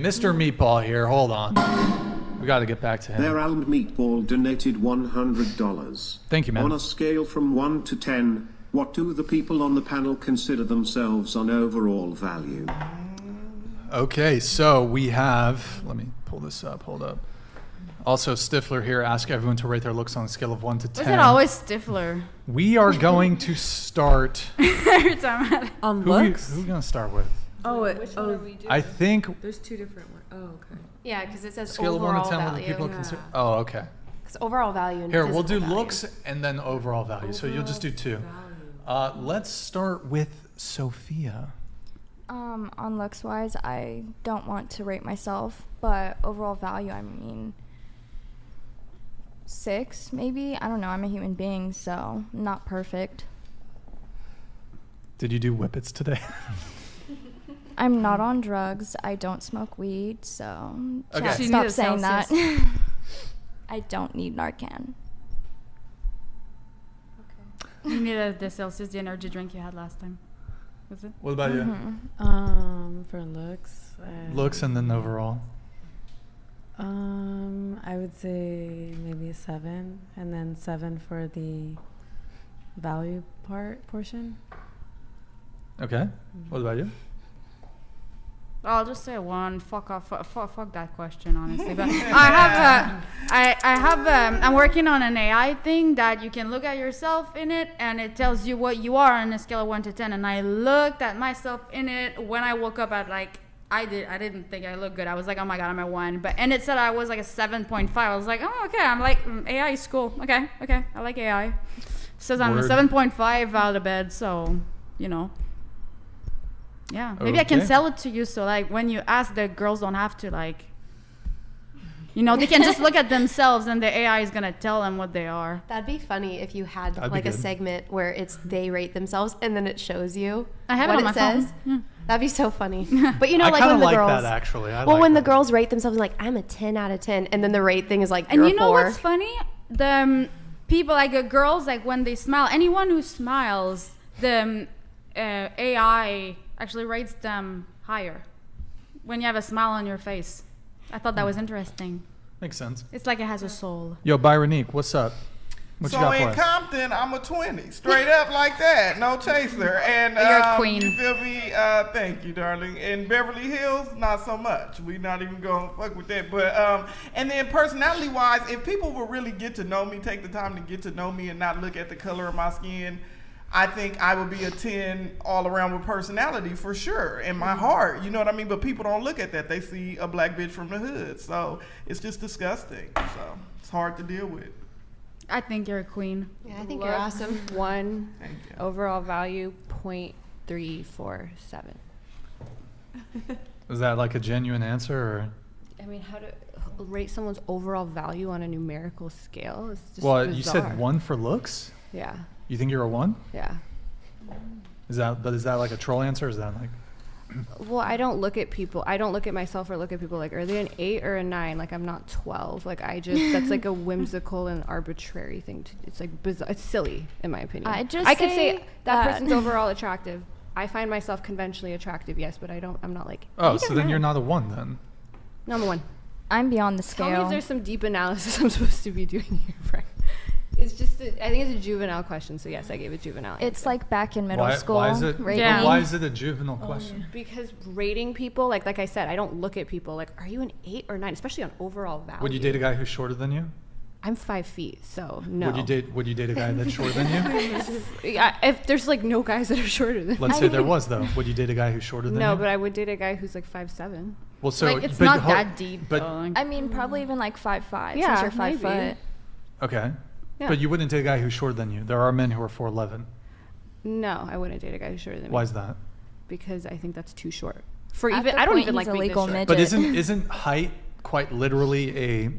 Mr. Meatball here. Hold on. We got to get back to him. Their Almed Meatball donated $100. Thank you, man. On a scale from 1 to 10, what do the people on the panel consider themselves on overall value? Okay, so we have, let me pull this up, hold up. Also, Stifler here, ask everyone to rate their looks on a scale of 1 to 10. Was it always Stifler? We are going to start. Every time on Who looks? are we going to start with? Which one are we doing? I think There's two different ones. Oh, okay. Yeah, because it says scale of 1 overall to 10 what the value. people consider. Oh, okay. Because overall value and Here, we'll do physical value. looks and then overall value. So you'll just do 2. Let's start with Sophia. On looks wise, I don't want to rate myself, but overall value, I mean, 6 maybe. I don't know. I'm a human being, so not perfect. Did you do whippets today? I'm not on drugs. I don't smoke weed, so Okay. chat, She stop needs saying that. Celsius. I don't need Narcan. you needed the Celsius, the energy drink you had last time. Was it? What about you? For looks. Looks and then overall. I would say maybe a 7, and then 7 for the value portion. Okay. What about you? I'll just say 1. Fuck off. Fuck that question, honestly. But I'm working on an AI thing that you can look at yourself in it, and it tells you what you are on a scale of 1 to 10. And I looked at myself in it when I woke up at I didn't think I looked good. I was like, oh my god, I'm at 1. And it said I was like a 7.5. I was like, oh okay. I'm like, AI is cool. Okay. I like AI. It says I'm a 7.5 out of bed, so yeah, maybe I can sell it to you, so when you ask, the girls don't have to they can just look at themselves and the AI is gonna tell them what they are. That'd be funny if you had That'd be a good. segment where they rate themselves and then it shows you I have what it on my says. phone. Yeah. That'd be so funny. But I when the kind of like girls, that actually. when the that. girls rate themselves like I'm a 10 out of 10, and then the rate thing is like And you're you a know 4. what's funny? The people girls when they smile, anyone who smiles, the AI actually rates them higher when you have a smile on your face. I thought that was interesting. Makes sense. It's like it has a soul. Yo, Byronique, what's up? What you So got for in us? Compton, I'm a 20, straight up like that, no chaser. And You're a queen. You feel me? Thank you, darling. In Beverly Hills, not so much. We not even gonna fuck with that. But and then personality-wise, if people will really get to know me, take the time to get to know me, and not look at the color of my skin, I think I would be a 10 all around with personality for sure, in my heart. You know what I mean? But people don't look at that. They see a black bitch from the hood, so it's just disgusting. So it's hard to deal with. I think you're a queen. Yeah, I think you're awesome. 1, Thank you. overall value 0.347. Is that like a genuine answer or? I mean, how to rate someone's overall value on a numerical scale is just Well, bizarre. you said 1 for looks? Yeah, You think you're a 1? yeah. Is that like a troll answer? Or is that like? Well, I don't look at people. I don't look at myself or look at people like, are they an 8 or a 9? I'm not 12. That's like a whimsical and arbitrary thing. It's like bizarre. It's silly, in my opinion. I could say that person's overall attractive. I find myself conventionally attractive, yes, but I'm not like. Oh, so then you're not a 1 then. No, I'm a 1. I'm beyond the Tell me scale. if there's some deep analysis I'm supposed to be doing here, Frank. It's just, I think it's a juvenile question, so yes, I gave a juvenile It's answer. like back in middle school. Why is it? rating. Yeah. Why is it a juvenile question? Because rating people, like I said, I don't look at people like, are you an 8 or 9, especially on overall value. Would you date a guy who's shorter than you? I'm 5 feet, so no. Would you date a guy that's shorter than you? Yeah, if there's no guys that are shorter than Let's say there was though. Would you date a guy who's shorter than you? No, but I would date a guy who's 5'7". Well, so It's but not ho- that deep. But though. I mean, probably even 5'5", Yeah, since you're 5 maybe. foot. okay, Yeah. but you wouldn't date a guy who's shorter than you. There are men who are 4'11". No, I wouldn't date a guy who's shorter than me. Why is that? Because I think that's too short. For At even, the I don't point even he's like a being legal this short. midget. But isn't height quite literally a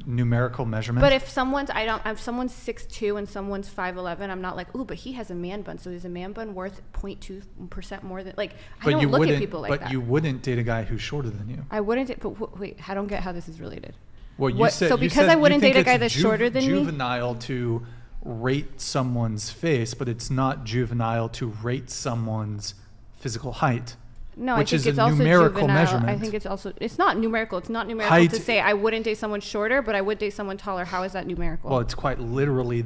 numerical measurement? But if someone's 6'2" and someone's 5'11", I'm not like, ooh, but he has a man bun, so is a man bun worth 0.2% more than I don't look at people like that. But you wouldn't date a guy who's shorter than you. I wouldn't. But wait, I don't get how this is related. Well, you What- said so you because said I you wouldn't think date a guy it's that's shorter than me? juvenile to rate someone's face, but it's not juvenile to rate someone's physical height. No, which I is think it's a also numerical juvenile. measurement. I think it's not numerical. It's not numerical Height- to say I wouldn't date someone shorter, but I would date someone taller. How is that numerical? Well, it's quite literally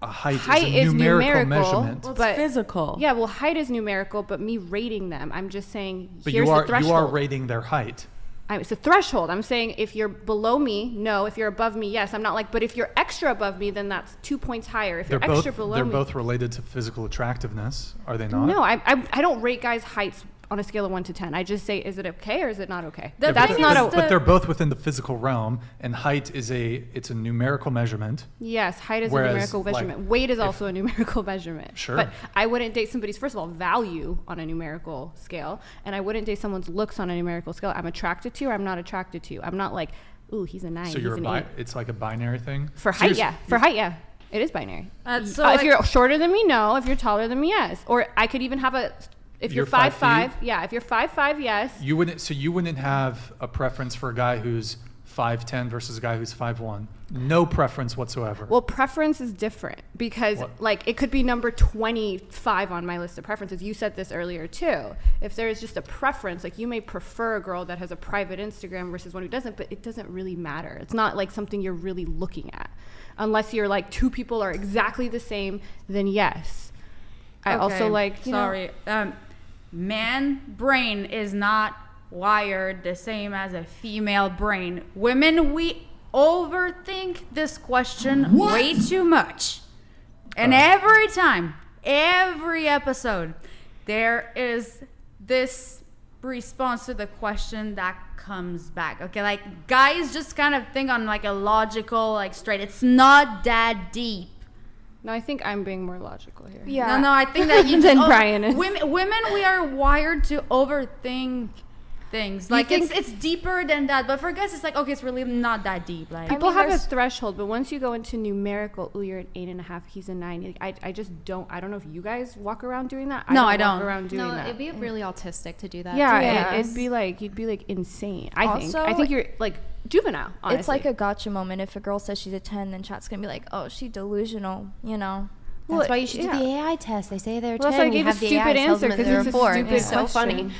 a height Height is a is numerical numerical. measurement. Well, it's But- physical. Yeah, well, height is numerical, but me rating them, I'm just saying But here's you the threshold. are rating their height. It's a threshold. I'm saying if you're below me, no. If you're above me, yes. I'm not like, but if you're extra above me, then that's 2 points higher. If you're extra below They're me, both related to physical attractiveness, are they not? no. I don't rate guys' heights on a scale of 1 to 10. I just say, is it okay or is it not okay? The That's thing not is a. But they're both within the physical realm, and height is a numerical measurement. Yes, height is a Whereas, numerical like, measurement. Weight is also a numerical measurement. Sure. But I wouldn't date somebody's, first of all, value on a numerical scale, and I wouldn't date someone's looks on a numerical scale. I'm attracted to you or I'm not attracted to you. I'm not like, ooh, he's a 9, So he's you're an 8. it's like a binary thing. For So height, you're- yeah. For height, yeah. It is binary. So If like- you're shorter than me, no. If you're taller than me, yes. Or I could even have a. If you're You're 5 5'5", feet? yeah. If you're 5'5", yes. You wouldn't have a preference for a guy who's 5'10" versus a guy who's 5'1". No preference whatsoever. Well, preference is different because, What? like, it could be number 25 on my list of preferences. You said this earlier too. If there is just a preference, like, you may prefer a girl that has a private Instagram versus one who doesn't, but it doesn't really matter. It's not like something you're really looking at, unless you're like 2 people are exactly the same. Then yes. I also Okay, like. You know, sorry. Man brain is not wired the same as a female brain. Women, we overthink this question way too much. And every time, every episode, there is this response to the question that comes back. Okay, like, guys just kind of think on like a logical, like, straight. It's not that deep. No, I think I'm being more logical here. Yeah. No, I think that you Than just, Brian is. Women, we are wired to overthink things. Like, think- it's deeper than that. But for guys, it's like, okay, it's really not that deep. Like, People mean, have a there's- threshold, but once you go into numerical, ooh, you're an 8.5, he's a 9. I just don't. I don't know if you guys walk around doing that. No, I walk don't. around doing No, that. it'd be really autistic to do that. Yeah, Yes. it'd be like you'd be like insane. I think. Also, I think you're like juvenile. Honestly. It's like a gotcha moment. If a girl says she's a 10, then chat's gonna be like, oh, she's delusional, you know. That's why you should yeah. do the AI test. They say they're Well, 10. that's why I you gave a have the stupid AI tells answer them that because they're it's a a 4. stupid It's so question. funny.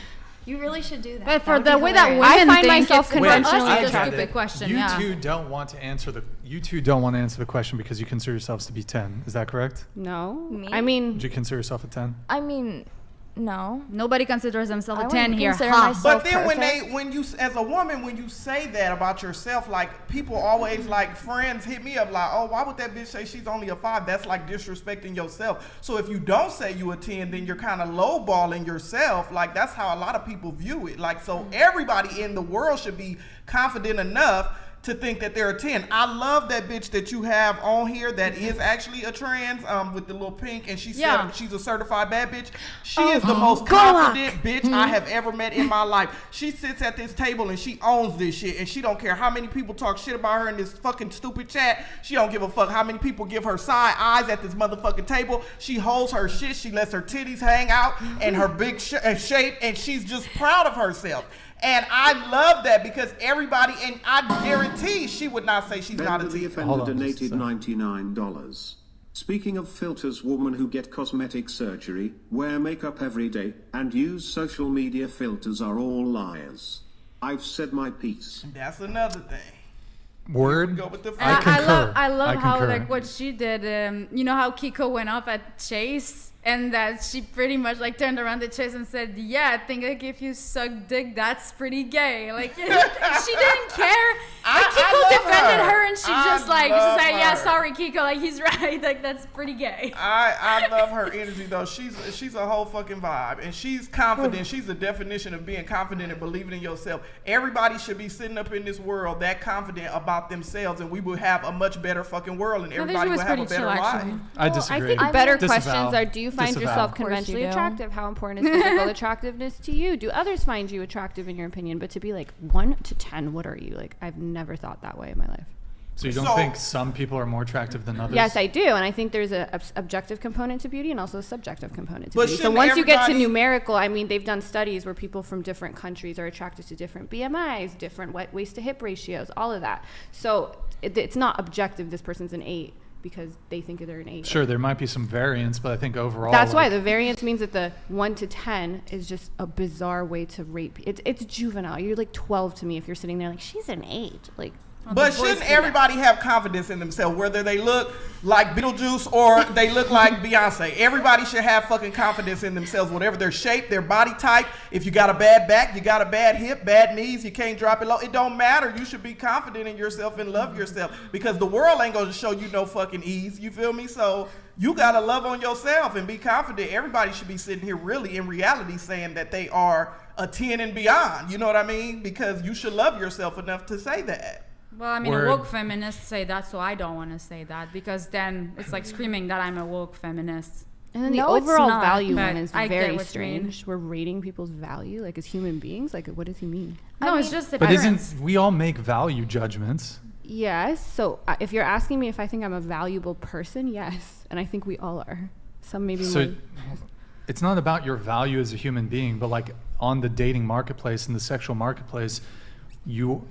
You really should do that. but for That would the be way that hilarious. women I find think, myself it's, for us, conventionally it's a attracted. stupid question. You yeah. two don't want to answer the question because you consider yourselves to be 10. Is that correct? No, Me? I mean, Would you consider yourself a 10? I mean, no. Nobody considers themselves I a 10 wouldn't here. consider Ha. myself- But then Perfect. when you as a woman, when you say that about yourself, like, people always, like, friends hit me up like, oh, why would that bitch say she's only a 5? That's like disrespecting yourself. So if you don't say you a 10, then you're kind of lowballing yourself. Like, that's how a lot of people view it. Like, so everybody in the world should be confident enough to think that they're a 10. I love that bitch that you have on here that is actually a trans, with the little pink, and she said Yeah. she's a certified bad bitch. She is the most confident bitch I have ever met in my life. She sits at this table and she owns this shit, and she don't care how many people talk shit about her in this fucking stupid chat. She don't give a fuck how many people give her side eyes at this motherfucking table. She holds her shit. She lets her titties hang out and her big shape, and she's just proud of herself. And I love that because everybody, and I guarantee she would not say she's not a Ben the 10. offender Hold on just a donated sec. $99. Speaking of filters, women who get cosmetic surgery, wear makeup every day, and use social media filters are all liars. I've said my piece. That's another thing. Word? Go with the And I concur. I love I how, concur. like, what she did. You know how Kiko went off at Chase, and that she pretty much like turned around to Chase and said, "Yeah, I think like if you suck dick, that's pretty gay." Like, she didn't care. Like, I Kiko love defended her. her, and she I just like love she's like, "Yeah, her. sorry, Kiko. Like, he's right. Like, that's pretty gay." I love her energy though. She's a whole fucking vibe, and she's confident. She's the definition of being confident and believing in yourself. Everybody should be sitting up in this world that confident about themselves, and we would have a much better fucking world, and I think she everybody was would have a pretty better chill, life. actually. I well, disagree. I think I better mean- questions Disavow. are: do you find Disavow. yourself Of course you conventionally do. attractive? How important is physical attractiveness to you? Do others find you attractive in your opinion? But to be like 1 to 10, what are you? Like, I've never thought that way in my life. So you don't So- think some people are more attractive than others? Yes, I do, and I think there's a objective component to beauty and also a subjective component to But beauty. So shouldn't once you get to everybody- numerical, I mean, they've done studies where people from different countries are attracted to different BMIs, different waist to hip ratios, all of that. So it's not objective. This person's an 8 because they think they're an 8. Sure, there might be some variance, but I think overall. That's why like, the variance means that the 1 to 10 is just a bizarre way to rate. It's juvenile. You're like 12 to me if you're sitting there like, she's an 8. Like, But shouldn't everybody have confidence in themselves, whether they look like Beetlejuice or they look like Beyonce? Everybody should have fucking confidence in themselves, whatever their shape, their body type. If you got a bad back, you got a bad hip, bad knees, you can't drop it low. It don't matter. You should be confident in yourself and love yourself, because the world ain't gonna show you no fucking ease. You feel me? So you gotta love on yourself and be confident. Everybody should be sitting here really in reality saying that they are a 10 and beyond. You know what I mean? Because you should love yourself enough to say that. Well, I mean, Word. woke feminists say that, so I don't want to say that, because then it's like screaming that I'm a woke feminist. and then the No, it's overall not, value but one is I get very what you mean. strange. We're rating people's value like as human beings. Like, what does he mean? No, it's just the But parents. isn't we all make value judgments? Yes. So if you're asking me if I think I'm a valuable person, yes, and I think we all are. Some maybe So more. it's not about your value as a human being, but like on the dating marketplace and the sexual marketplace, you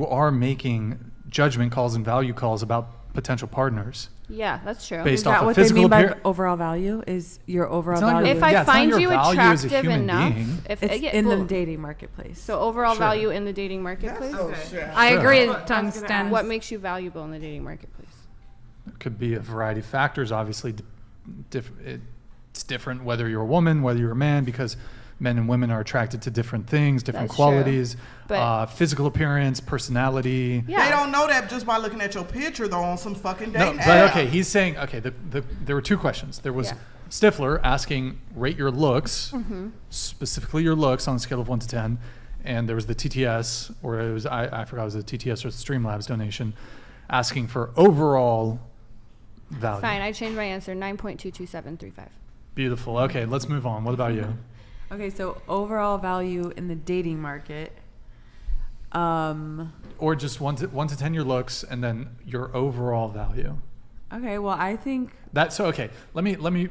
are making judgment calls and value calls about potential partners Yeah, that's true. based Is off that of what they physical mean by appearance. overall value? Is your overall It's not value? your- If I yeah, it's not find your you value as a attractive human enough, being. if it's yeah, in well, the dating marketplace. so overall Sure. value in the dating marketplace. I Sure. agree, What I was tungsten. gonna What makes you valuable in the dating marketplace? It could be a variety of factors. Obviously, it's different whether you're a woman, whether you're a man, because men and women are attracted to different things, different That's true. qualities, But- physical appearance, personality. Yeah. They don't know that just by looking at your picture, though, on some fucking No, dating but app. okay, he's saying, okay, there were two questions. There was Yeah. Stifler asking, rate your looks, Mm-hmm. specifically your looks on a scale of 1 to 10. And there was the TTS, or it was, I forgot it was the TTS or the Streamlabs donation, asking for overall value. Fine, I changed my answer. 9.22735. Beautiful. Okay, let's move on. What about you? Okay, so overall value in the dating market. Or just 1 to 10 your looks, and then your overall value. Okay, well, I think So okay, let me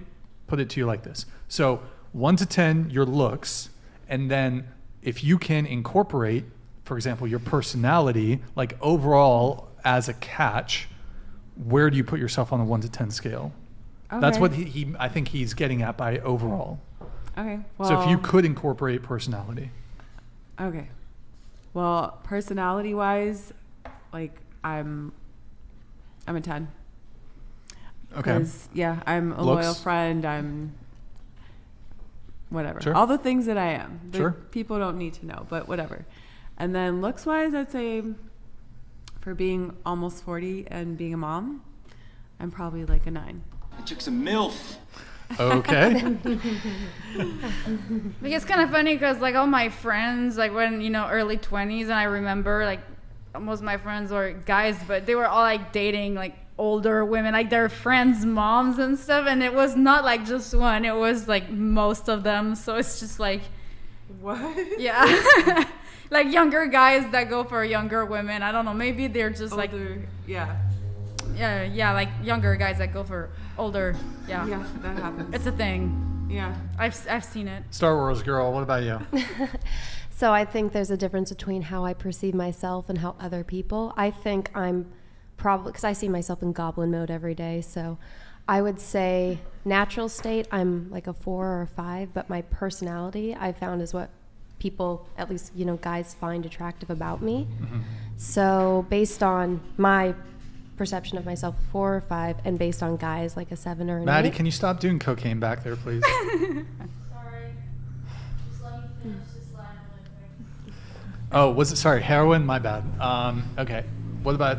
put it to you like this. So 1 to 10 your looks, and then if you can incorporate, for example, your personality, like overall as a catch, where do you put yourself on the 1 to 10 scale? That's Okay. what he I think he's getting at by overall. Okay. Well, So if you could incorporate personality. Okay. Well, personality-wise, like I'm a 10. Okay. Because yeah, I'm a loyal Looks? friend. I'm whatever. Sure. All the things that I am. that Sure. People don't need to know, but whatever. And then looks-wise, I'd say for being almost 40 and being a mom, I'm probably like a 9. The chick's a MILF. Okay. Like, it's kind of funny because like all my friends, like when early 20s, and I remember like most of my friends were guys, but they were all like dating like older women, like their friends' moms and stuff, and it was not like just one; it was like most of them. So it's just like, What? yeah, like younger guys that go for younger women. I don't know, maybe they're just like yeah. yeah, like younger guys that go for older. Yeah, Yeah, that happens. it's a thing. Yeah. I've seen it. Star Wars girl, what about you? So I think there's a difference between how I perceive myself and how other people. I think I'm probably, because I see myself in goblin mode every day, so I would say natural state, I'm like a 4 or a 5, but my personality I found is what people, at least, guys find attractive about me. So based on my perception of myself, 4 or 5, and based on guys like a 7 or an Maddie, 8. can you stop doing cocaine back there, please? Sorry, just let me finish this line really quick. Oh, was it? Sorry, heroin. My bad. Okay. What about?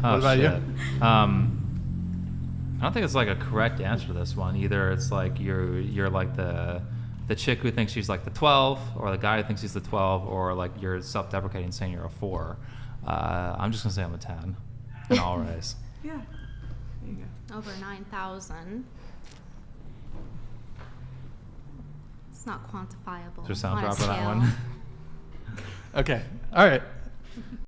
Oh, What about you? shit. I don't think it's like a correct answer to this one. Either it's like you're like the chick who thinks she's like the 12, or the guy who thinks he's the 12, or like you're self-deprecating saying you're a 4. I'm just gonna say I'm a 10 in all rays. Yeah. There you go. Over 9,000. It's not quantifiable. Is there a sound on a drop for that scale. one? Okay. All right.